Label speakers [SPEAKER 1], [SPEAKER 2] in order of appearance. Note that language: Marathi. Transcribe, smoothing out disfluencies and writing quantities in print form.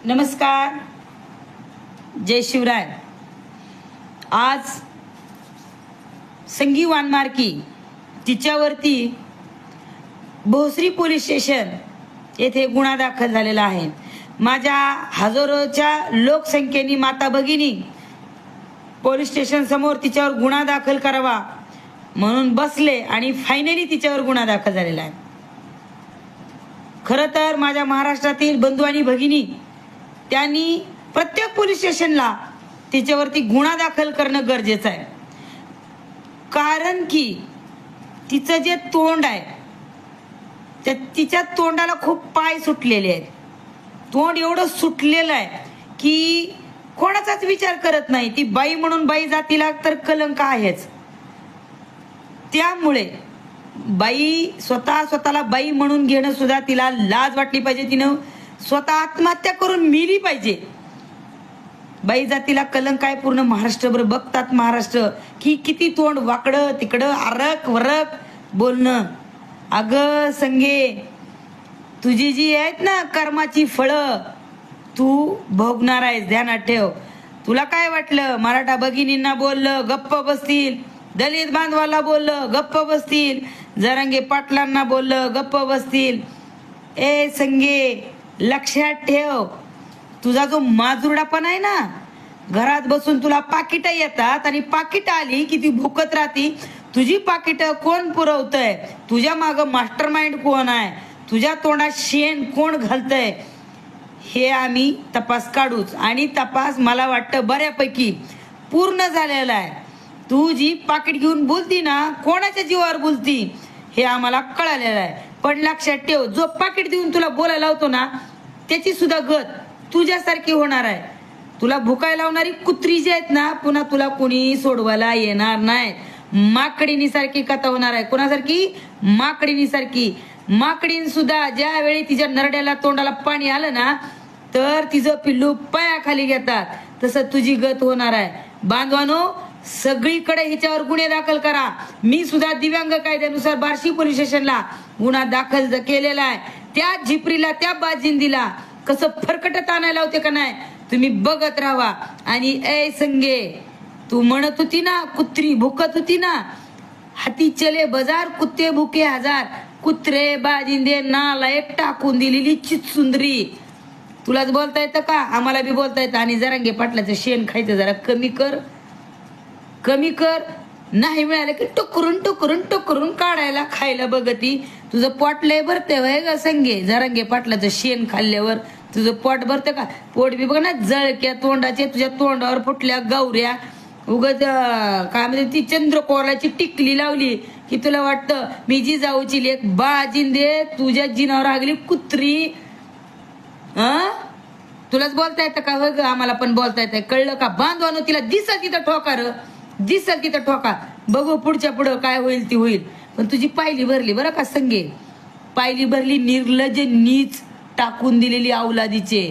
[SPEAKER 1] नमस्कार, जय शिवराय। आज संगी वानमार्की तिच्यावरती भोसरी पोलीस स्टेशन येथे गुन्हा दाखल झालेला आहे। माझ्या हजारोच्या लोकसंख्येने माता भगिनी पोलीस स्टेशन समोर तिच्यावर गुन्हा दाखल करावा म्हणून बसले आणि फायनली तिच्यावर गुन्हा दाखल झालेला आहे। खरं तर माझ्या महाराष्ट्रातील बंधू आणि भगिनी त्यांनी प्रत्येक पोलीस स्टेशनला तिच्यावरती गुन्हा दाखल करणं गरजेचं आहे, कारण की तिचं जे तोंड आहे तिच्या तोंडाला खूप पाय सुटलेले आहेत। तोंड एवढं सुटलेलं आहे की कोणाचाच विचार करत नाही। ती बाई म्हणून बाई जातीला तर कलंक आहेच। त्यामुळे बाई स्वतःला बाई म्हणून घेणं सुद्धा तिला लाज वाटली पाहिजे। तिनं स्वतः आत्महत्या करून मेली पाहिजे। बाई जातीला कलंक आहे। पूर्ण महाराष्ट्रभर बघतात महाराष्ट्र की किती तोंड वाकडं तिकडं आरक वरक बोलणं। अगं संगे, तुझी जी आहेत ना कर्माची फळं तू भोगणार आहेस, ध्यानात ठेव। तुला काय वाटलं मराठा भगिनींना बोललं गप्प बसतील, दलित बांधवाला बोललं गप्प बसतील, जरांगे पाटलांना बोललं गप्प बसतील? ए संगे, लक्षात ठेव, तुझा जो माजुरडापण आहे ना, घरात बसून तुला पाकिटं येतात आणि पाकिटं आली की ती भुकत राहती। तुझी पाकिटं कोण पुरवतंय? तुझ्या मागं मास्टर माइंड कोण आहे? तुझ्या तोंडात शेण कोण घालतंय? हे आम्ही तपास काढूच, आणि तपास मला वाटतं बऱ्यापैकी पूर्ण झालेला आहे। तू जी पाकिट घेऊन बोलती ना, कोणाच्या जीवावर बोलती हे आम्हाला कळालेलं आहे। पण लक्षात ठेव, जो पाकिट देऊन तुला बोलायला लावतो ना त्याची सुद्धा गत तुझ्यासारखी होणार आहे। तुला भुकायला लावणारी कुत्री जी आहेत ना, पुन्हा तुला कोणी सोडवायला येणार नाही। माकडीनी सारखी कथा होणार आहे। कोणासारखी? माकडीनी सारखी। माकडीन सुद्धा ज्या वेळी तिच्या नरड्याला तोंडाला पाणी आलं ना तर तिचं पिल्लू पायाखाली घेतात, तसं तुझी गत होणार आहे। बांधवानो, सगळीकडे हिच्यावर गुन्हे दाखल करा। मी सुद्धा दिव्यांग कायद्यानुसार बार्शी पोलीस स्टेशनला गुन्हा दाखल केलेला आहे। त्या झिपरीला त्या बाजिंदीला कसं फरकटत आणायला होते का नाही तुम्ही बघत राहा। आणि ए संगे, तू म्हणत होती ना कुत्री भुकत होती ना, हाती चले बाजार कुत्ते भुके हजार, कुत्रे बाजिंदे नालायक टाकून दिलेली चितसुंदरी। तुलाच बोलता येतं का? आम्हाला बी बोलता येतं। आणि जरांगे पाटलाचं शेण खायचं जरा कमी कर, कमी कर। नाही मिळालं की टुकरून टुकरून टुकरून काढायला खायला बघती। तुझं पोट लय भरते वय ग संगे? जरांगे पाटलाचं शेण खाल्ल्यावर तुझं पोट भरतं का? पोट बी बघ ना, जळक्या तोंडाचे, तुझ्या तोंडावर फुटल्या गौऱ्या। उगत काय म्हणजे ती चंद्रकोराची टिकली लावली की तुला वाटतं मी जी जाऊची लेक बाजिंदे, तुझ्या जिनावर आगली कुत्री। तुलाच बोलता येतं का? हो ग, आम्हाला पण बोलता येतं, कळलं का? बांधवानो, तिला दिसा तिथं ठोका र, दिसा तिथं ठोका। बघू पुढच्या पुढं काय होईल ती होईल। पण तुझी पायली भरली बरं का संगे, पायली भरली। निर्लज्ज नीच टाकून दिलेली अवलादीचे।